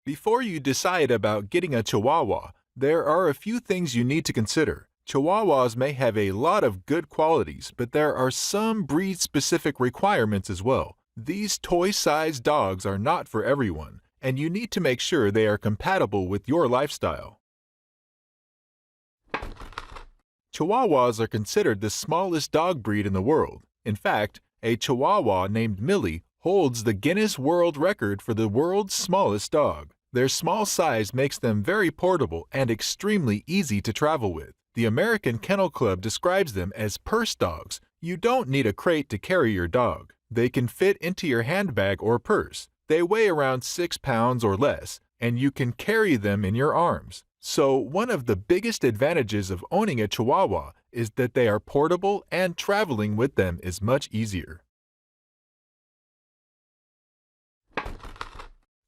Before you decide about getting a Chihuahua, there are a few things you need to consider. Chihuahuas may have a lot of good qualities, but there are some breed-specific requirements as well. These toy-sized dogs are not for everyone, and you need to make sure they are compatible with your lifestyle. Chihuahuas are considered the smallest dog breed in the world. In fact, a Chihuahua named Millie holds the Guinness World Record for the world's smallest dog. Their small size makes them very portable and extremely easy to travel with. The American Kennel Club describes them as purse dogs. You don't need a crate to carry your dog. They can fit into your handbag or purse. They weigh around 6 pounds or less, and you can carry them in your arms. So, one of the biggest advantages of owning a Chihuahua is that they are portable and traveling with them is much easier.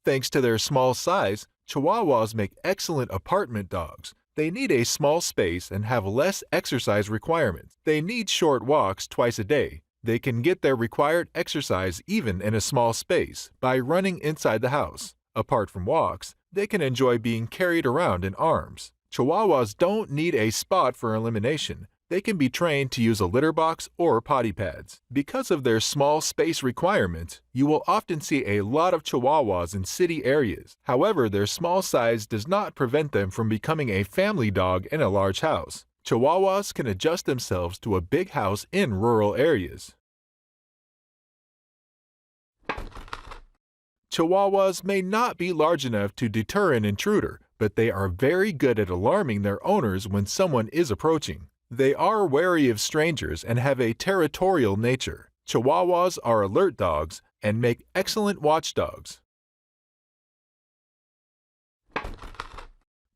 Thanks to their small size, Chihuahuas make excellent apartment dogs. They need a small space and have less exercise requirements. They need short walks twice a day. They can get their required exercise even in a small space by running inside the house. Apart from walks, they can enjoy being carried around in arms. Chihuahuas don't need a spot for elimination. They can be trained to use a litter box or potty pads. Because of their small space requirements, you will often see a lot of Chihuahuas in city areas. However, their small size does not prevent them from becoming a family dog in a large house. Chihuahuas can adjust themselves to a big house in rural areas. Chihuahuas may not be large enough to deter an intruder, but they are very good at alarming their owners when someone is approaching. They are wary of strangers and have a territorial nature. Chihuahuas are alert dogs and make excellent watchdogs.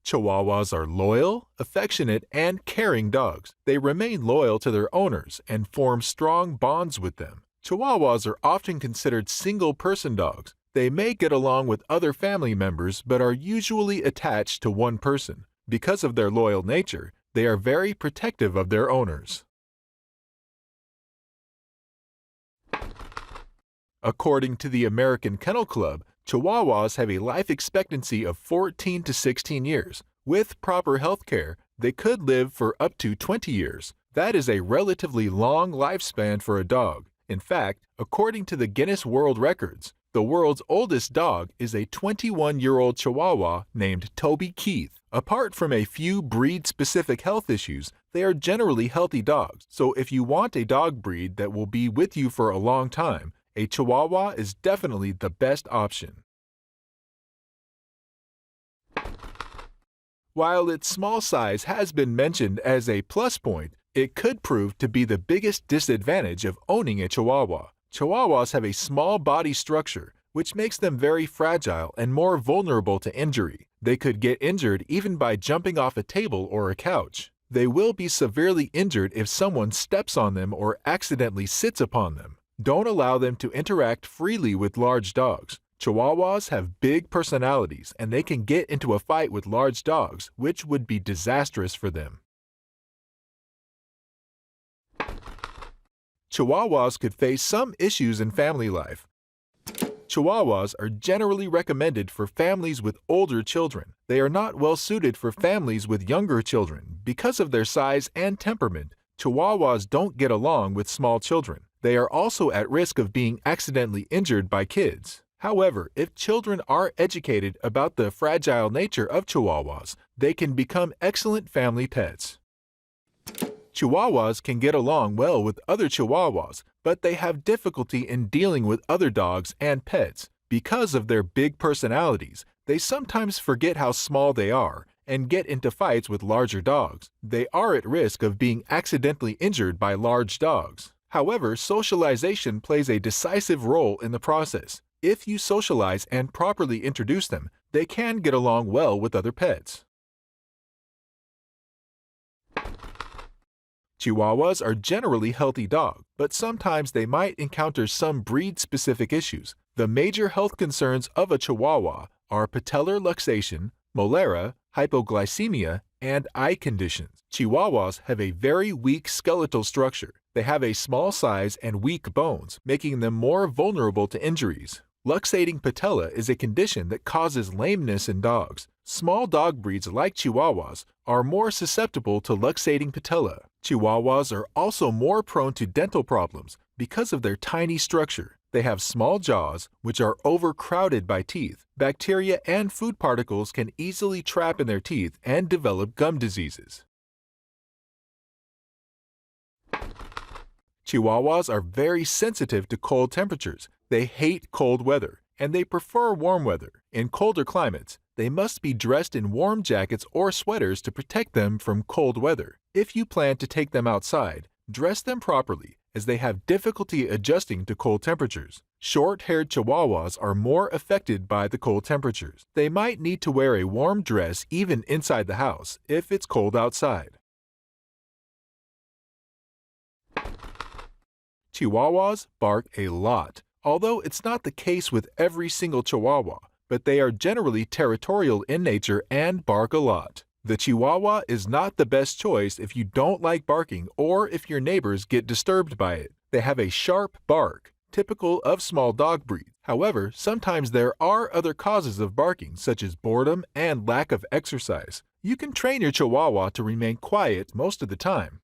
Chihuahuas are loyal, affectionate, and caring dogs. They remain loyal to their owners and form strong bonds with them. Chihuahuas are often considered single-person dogs. They may get along with other family members but are usually attached to one person. Because of their loyal nature, they are very protective of their owners. According to the American Kennel Club, Chihuahuas have a life expectancy of 14 to 16 years. With proper health care, they could live for up to 20 years. That is a relatively long lifespan for a dog. In fact, according to the Guinness World Records, the world's oldest dog is a 21-year-old Chihuahua named Toby Keith. Apart from a few breed-specific health issues, they are generally healthy dogs. So if you want a dog breed that will be with you for a long time, a Chihuahua is definitely the best option. While its small size has been mentioned as a plus point, it could prove to be the biggest disadvantage of owning a Chihuahua. Chihuahuas have a small body structure, which makes them very fragile and more vulnerable to injury. They could get injured even by jumping off a table or a couch. They will be severely injured if someone steps on them or accidentally sits upon them. Don't allow them to interact freely with large dogs. Chihuahuas have big personalities and they can get into a fight with large dogs, which would be disastrous for them. Chihuahuas could face some issues in family life. Chihuahuas are generally recommended for families with older children. They are not well suited for families with younger children. Because of their size and temperament, Chihuahuas don't get along with small children. They are also at risk of being accidentally injured by kids. However, if children are educated about the fragile nature of Chihuahuas, they can become excellent family pets. Chihuahuas can get along well with other Chihuahuas, but they have difficulty in dealing with other dogs and pets. Because of their big personalities, they sometimes forget how small they are and get into fights with larger dogs. They are at risk of being accidentally injured by large dogs. However, socialization plays a decisive role in the process. If you socialize and properly introduce them, they can get along well with other pets. Chihuahuas are generally healthy dogs, but sometimes they might encounter some breed-specific issues. The major health concerns of a Chihuahua are patellar luxation, molera, hypoglycemia, and eye conditions. Chihuahuas have a very weak skeletal structure. They have a small size and weak bones, making them more vulnerable to injuries. Luxating patella is a condition that causes lameness in dogs. Small dog breeds like Chihuahuas are more susceptible to luxating patella. Chihuahuas are also more prone to dental problems because of their tiny structure. They have small jaws, which are overcrowded by teeth. Bacteria and food particles can easily trap in their teeth and develop gum diseases. Chihuahuas are very sensitive to cold temperatures. They hate cold weather, and they prefer warm weather. In colder climates, they must be dressed in warm jackets or sweaters to protect them from cold weather. If you plan to take them outside, dress them properly, as they have difficulty adjusting to cold temperatures. Short-haired Chihuahuas are more affected by the cold temperatures. They might need to wear a warm dress even inside the house if it's cold outside. Chihuahuas bark a lot. Although it's not the case with every single Chihuahua, but they are generally territorial in nature and bark a lot. The Chihuahua is not the best choice if you don't like barking or if your neighbors get disturbed by it. They have a sharp bark, typical of small dog breeds. However, sometimes there are other causes of barking, such as boredom and lack of exercise. You can train your Chihuahua to remain quiet most of the time.